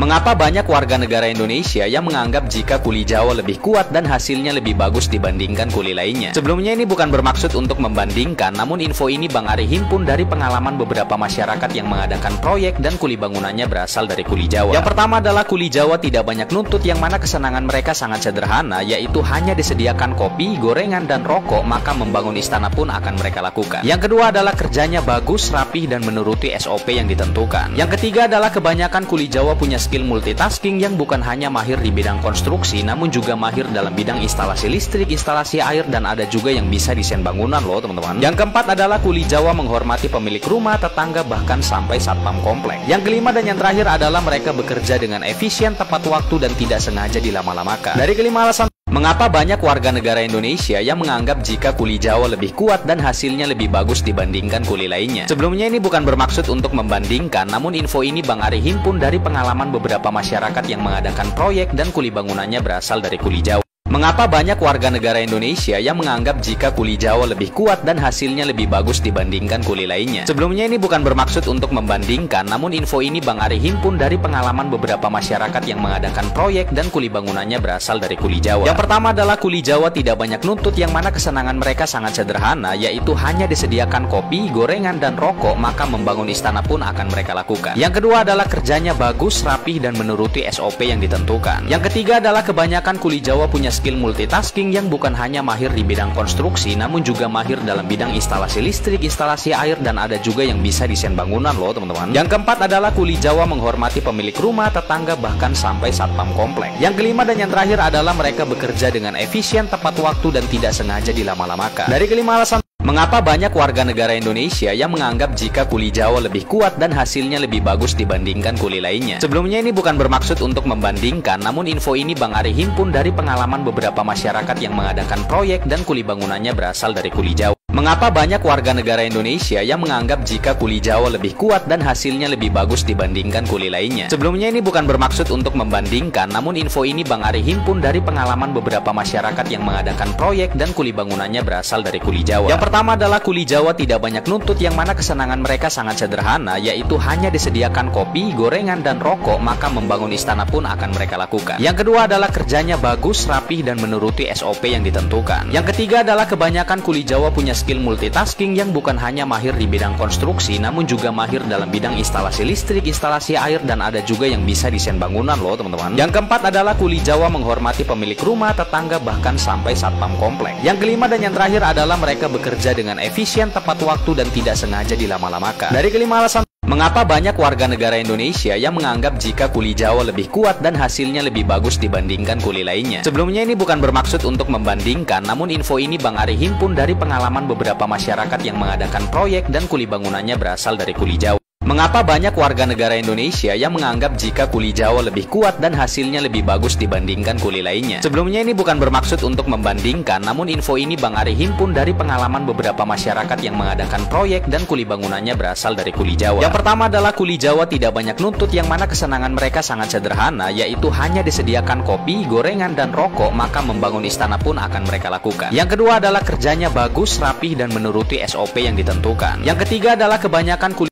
Mengapa banyak warga negara Indonesia yang menganggap jika kuli Jawa lebih kuat dan hasilnya lebih bagus dibandingkan kuli lainnya? Sebelumnya ini bukan bermaksud untuk membandingkan, namun info ini Bang Ari himpun dari pengalaman beberapa masyarakat yang mengadakan proyek dan kuli bangunannya berasal dari kuli Jawa. Yang pertama adalah kuli Jawa tidak banyak nuntut, yang mana kesenangan mereka sangat sederhana, yaitu hanya disediakan kopi, gorengan, dan rokok, maka membangun istana pun akan mereka lakukan. Yang kedua adalah kerjanya bagus, rapih, dan menuruti SOP yang ditentukan. Yang ketiga adalah kebanyakan kuli Jawa punya skill multitasking yang bukan hanya mahir di bidang konstruksi, namun juga mahir dalam bidang instalasi listrik, instalasi air, dan ada juga yang bisa desain bangunan loh teman-teman. Yang keempat adalah kuli Jawa menghormati pemilik rumah, tetangga, bahkan sampai satpam komplek. Yang kelima dan yang terakhir adalah mereka bekerja dengan efisien, tepat waktu, dan tidak sengaja dilama-lamakan. Dari kelima alasan mengapa banyak warga negara Indonesia yang menganggap jika kuli Jawa lebih kuat dan hasilnya lebih bagus dibandingkan kuli lainnya? Sebelumnya ini bukan bermaksud untuk membandingkan, namun info ini Bang Ari himpun dari pengalaman beberapa masyarakat yang mengadakan proyek dan kuli bangunannya berasal dari kuli Jawa. Mengapa banyak warga negara Indonesia yang menganggap jika kuli Jawa lebih kuat dan hasilnya lebih bagus dibandingkan kuli lainnya? Sebelumnya ini bukan bermaksud untuk membandingkan, namun info ini Bang Ari himpun dari pengalaman beberapa masyarakat yang mengadakan proyek dan kuli bangunannya berasal dari kuli Jawa. Yang pertama adalah kuli Jawa tidak banyak nuntut, yang mana kesenangan mereka sangat sederhana, yaitu hanya disediakan kopi, gorengan, dan rokok, maka membangun istana pun akan mereka lakukan. Yang kedua adalah kerjanya bagus, rapih, dan menuruti SOP yang ditentukan. Yang ketiga adalah kebanyakan kuli Jawa punya skill multitasking yang bukan hanya mahir di bidang konstruksi, namun juga mahir dalam bidang instalasi listrik, instalasi air, dan ada juga yang bisa desain bangunan loh teman-teman. Yang keempat adalah kuli Jawa menghormati pemilik rumah, tetangga, bahkan sampai satpam komplek. Yang kelima dan yang terakhir adalah mereka bekerja dengan efisien, tepat waktu, dan tidak sengaja dilama-lamakan. Dari kelima alasan mengapa banyak warga negara Indonesia yang menganggap jika kuli Jawa lebih kuat dan hasilnya lebih bagus dibandingkan kuli lainnya? Sebelumnya ini bukan bermaksud untuk membandingkan, namun info ini Bang Ari himpun dari pengalaman beberapa masyarakat yang mengadakan proyek dan kuli bangunannya berasal dari kuli Jawa. Mengapa banyak warga negara Indonesia yang menganggap jika kuli Jawa lebih kuat dan hasilnya lebih bagus dibandingkan kuli lainnya? Sebelumnya ini bukan bermaksud untuk membandingkan, namun info ini Bang Ari himpun dari pengalaman beberapa masyarakat yang mengadakan proyek dan kuli bangunannya berasal dari kuli Jawa. Yang pertama adalah kuli Jawa tidak banyak nuntut, yang mana kesenangan mereka sangat sederhana, yaitu hanya disediakan kopi, gorengan, dan rokok, maka membangun istana pun akan mereka lakukan. Yang kedua adalah kerjanya bagus, rapih, dan menuruti SOP yang ditentukan. Yang ketiga adalah kebanyakan kuli Jawa punya skill multitasking yang bukan hanya mahir di bidang konstruksi, namun juga mahir dalam bidang instalasi listrik, instalasi air, dan ada juga yang bisa desain bangunan loh teman-teman. Yang keempat adalah kuli Jawa menghormati pemilik rumah, tetangga, bahkan sampai satpam komplek. Yang kelima dan yang terakhir adalah mereka bekerja dengan efisien, tepat waktu, dan tidak sengaja dilama-lamakan. Dari kelima alasan mengapa banyak warga negara Indonesia yang menganggap jika kuli Jawa lebih kuat dan hasilnya lebih bagus dibandingkan kuli lainnya? Sebelumnya ini bukan bermaksud untuk membandingkan, namun info ini Bang Ari himpun dari pengalaman beberapa masyarakat yang mengadakan proyek dan kuli bangunannya berasal dari kuli Jawa. Mengapa banyak warga negara Indonesia yang menganggap jika kuli Jawa lebih kuat dan hasilnya lebih bagus dibandingkan kuli lainnya? Sebelumnya ini bukan bermaksud untuk membandingkan, namun info ini Bang Ari himpun dari pengalaman beberapa masyarakat yang mengadakan proyek dan kuli bangunannya berasal dari kuli Jawa. Yang pertama adalah kuli Jawa tidak banyak nuntut, yang mana kesenangan mereka sangat sederhana, yaitu hanya disediakan kopi, gorengan, dan rokok, maka membangun istana pun akan mereka lakukan. Yang kedua adalah kerjanya bagus, rapih, dan menuruti SOP yang ditentukan. Yang ketiga adalah kebanyakan kuli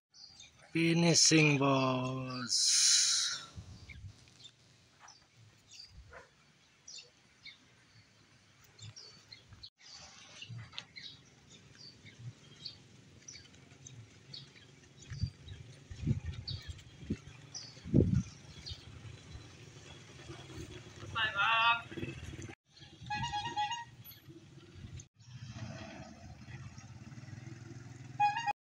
finishing bos.